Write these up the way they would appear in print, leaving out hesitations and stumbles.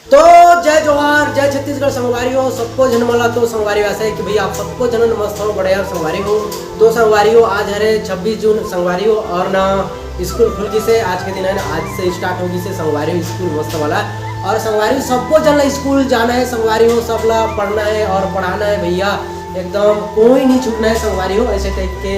तो जय जोहार जय छत्तीसगढ़ संगवारी हो सबको जनमला। तो संगवारी ऐसा है कि भैया आप सबको जनन मस्त हो बड़े यार संगवारी हो। तो संगवारी हो आज है 26 जून संगवारी हो और ना स्कूल खुल गई से आज के दिन है ना आज से स्टार्ट होगी से संगवारी हो स्कूल मस्त वाला। और संगवारी सबको जनला स्कूल जाना है संगवारी हो सबला पढ़ना है और पढ़ाना है भैया एकदम कोई नहीं छूटना है संगवारी हो। ऐसे टाइप के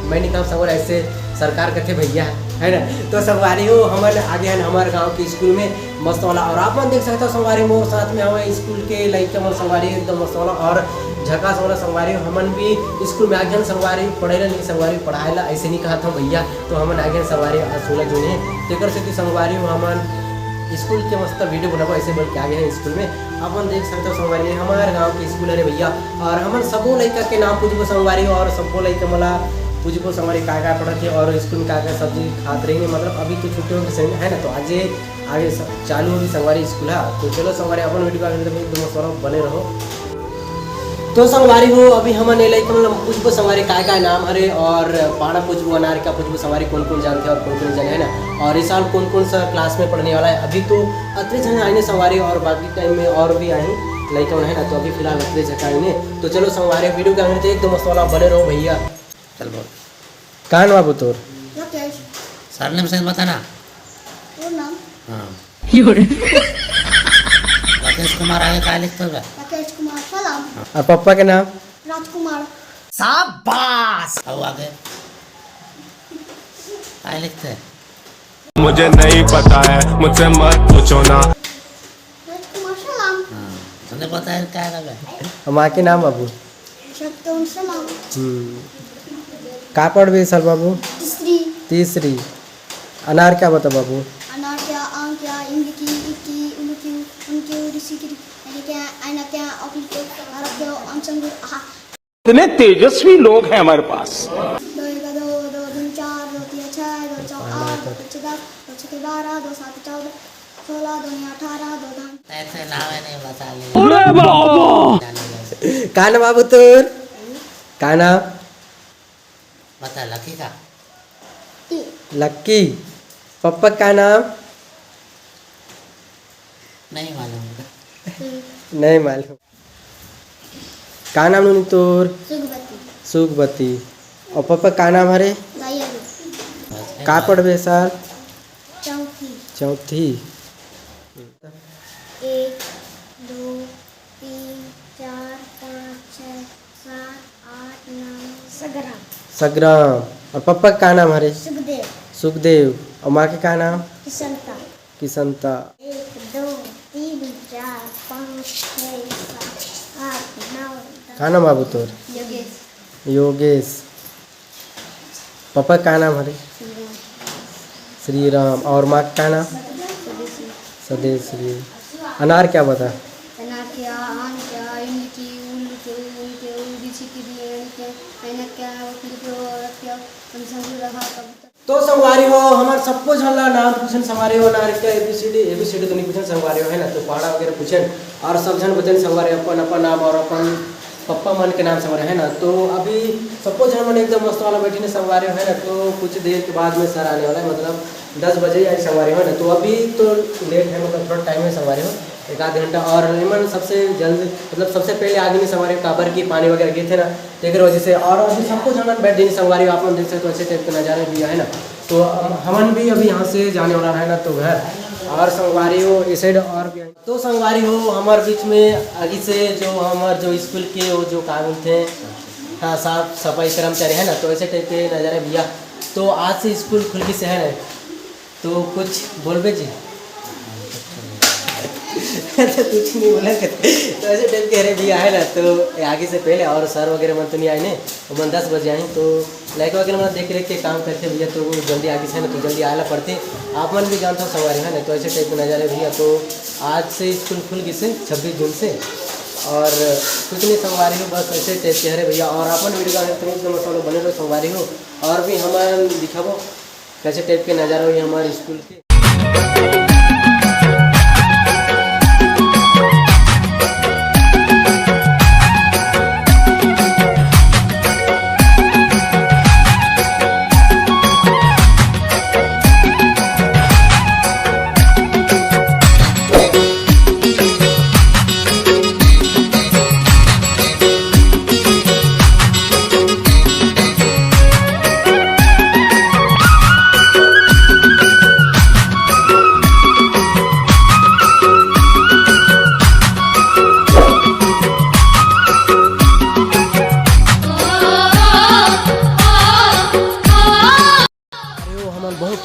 मैंने कहा संगवार ऐसे सरकार करते भैया है ना। तो संगवारी हो हमारे आगे है हमारे गांव के स्कूल में मस्त वाला और आप मन देख सकते हो संगवारी मोर साथ में हमारे स्कूल के लाइक मन संगवारी एकदम मस्त वाला और झकास वाला संगवारी हमन भी स्कूल में आगे संगवारी पढ़ेला नहीं संगवारी पढ़ाएला ऐसे नहीं कहा था भैया। तो हमन आगे संगवारी 16 जून है तेकर से संगवारी हमन स्कूल के मस्त वीडियो बनाबो ऐसे बोल के आगे है स्कूल में अपन देख सकते हो संगवारी हमारे गाँव के स्कूल है भैया। और हमन सबो लड़का के नाम पूछबो संगवारी और सबो लड़का मला पूछबो संगवारी क्या पढ़ते और स्कूल में क्या सब्जी खाते रहेंगे मतलब अभी तो छुट्टियों के समय है ना। तो आज आगे चालू होगी संगवारी स्कूल है। तो चलो संगवारी अपन वीडियो का बने रहो। तो संगवारी हो अभी हमने लाइक पूछबो संगवारी क्या नाम हरे और पाड़ा पूछबो अनार का पूछबो संगवारी कौन कौन जानते हैं और कौन कौन जाने है ना। और इस साल कौन कौन सा क्लास में पढ़ने वाला है अभी तो अतरे जन आए संगवारी और बाकी टाइम में और भी आए लड़का है ना। तो अभी फिलहाल अतरे जगह आए तो चलो संगवारी वीडियो का एकदम मस्त वाला बने रहो भैया। चल बोल कहाँ बाबू तोर सरनेम से बताना। नाम हाँ राकेश राकेश कुमार आगे क्या लिखते होगा? कुमार सलाम और पापा के नाम राजकुमार शाबाश। अब आगे क्या लिखते हैं? मुझे नहीं पता है मुझसे मत पूछो ना। राजकुमार सलाम हाँ तुमने पता है क्या है? माँ के नाम बाबू शक्तों सलाम कहाँ पढ़ भी साल बाबू तीसरी तीसरी। अनार क्या बता बाबू अनार क्या आम क्या इमली की उनकी उनके ऋषि की क्या आना क्या अकल के अरब क्या अंशंग आहा इतने तेजस्वी लोग हैं हमारे पास। दो एक दो दो तीन चार दो तीन छः दो चार आठ दो पाँच 10 दो छः 12 दो सात 14 16 दो 18 दो धान ऐसे नाम है नहीं बता ले। कहाँ ना बाबू तोर कहाँ ना बता लकी का लक्की। पप्पा का नाम नहीं मालूम। नहीं मालूम। का नाम नूनी तोर सुगबती सुखबती। और पापा का नाम हरे गायब का पढ़बे सर चौथी चौथी। 1 2 3 4 5 6 7 8 9 सगरा सग्राम। और पापा का नाम हरे सुखदेव सुखदेव। और माँ के का नाम किसनता किसनता। 1 2 3 4 5 6 7 8 9 का नाम बाबू तोर योगेश योगेश। पापा का नाम हरे श्री राम। और माँ का नाम सदेश्री। अनार क्या बता क्या आन क्या इनकी उनके उनके उड़ीसी की दिए क्या मैंने क्या क्या संग रहा कब तो संगवारी हो हमारे सबको झलना नाम पूछन संगवारी हो नार के एबीसीडी तो नहीं पूछन संगवारी हो है ना। तो पहाड़ा वगैरह पूछन और सब जन बतन संगवारी अपन अपन नाम और अपन पप्पा मन के नाम संगवारी है ना। तो अभी सबको जन मन एकदम मस्त वाला बैठी ने संगवारी है ना। तो कुछ देर के बाद में सर आने वाला है मतलब 10 बजे आई संगवारी हो ना। तो अभी तो लेट है मतलब थोड़ा टाइम है संगवारी हो 1 आध घंटा। और इमन सबसे जल्द मतलब सबसे पहले आगे नहीं संगवारी काबर की पानी वगैरह गिरे थे ना तेकर वजह से। और अभी सबको जन बैठ देनी संगवारी आप देख सकते हो अच्छे टाइप के नज़ारे भी है ना। तो हमन भी अभी यहाँ से जाने वाला है ना तो घर और संगवारी हो इस साइड और भी। तो संगवारी हो हमारे बीच में आगे से जो हमारे जो स्कूल के वो जो काम थे हाँ साफ सफाई कर्मचारी है ना। तो ऐसे टाइप के नज़ारे भैया। तो आज से स्कूल खुल गई से है ना। तो कुछ बोलबे जी तो कुछ नहीं बोला करते। तो ऐसे टाइप के अरे भैया है ना। तो आगे से पहले और सर वगैरह मन तो नहीं आए ने तो मन 10 बजे आए। तो लाइक वगैरह मतलब देख रेख के काम करते भैया। तो वो जल्दी आगे से ना तो जल्दी आना पड़ते आप मन भी जानते हो संगवारी है ना। तो ऐसे टाइप के नज़ारे भैया। तो आज से स्कूल खुल गई से 26 जून से और कुछ नहीं संगवारी हो बस ऐसे टाइप के हरे भैया। और अपन वीडियो मसालो बने रहो संगवारी हो और भी हमारे दिखाबो कैसे टाइप के नज़ारा हुई हमारे स्कूल के।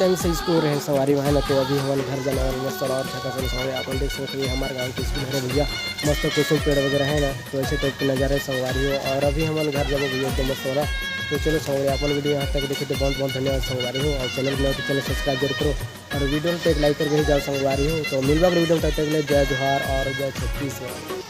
टाइम से स्कूल रहे संगवारी है ना, तो अभी हमारे घर जाने वाले मस्त और अच्छा खासा संगवारी आप देख सकते हैं। हमारे गाँव के स्कूल है भैया, मस्त कुसुम पेड़ वगैरह है ना, तो ऐसे टाइप के नज़ारे संगवारी हो। और अभी हमारे घर जाओ भैया एकदम मस्त हो रहा। तो चलो संगवारी अपन वीडियो यहाँ तक देखे तो बहुत बहुत धन्यवाद संगवारी हो। और चैनल बनाओ तो चैनल सब्सक्राइब जरूर करो और वीडियो में एक लाइक करके ही जाओ संगवारी हो। तो मिलवा वीडियो में तक जय जोहार और जय छत्तीसगढ़।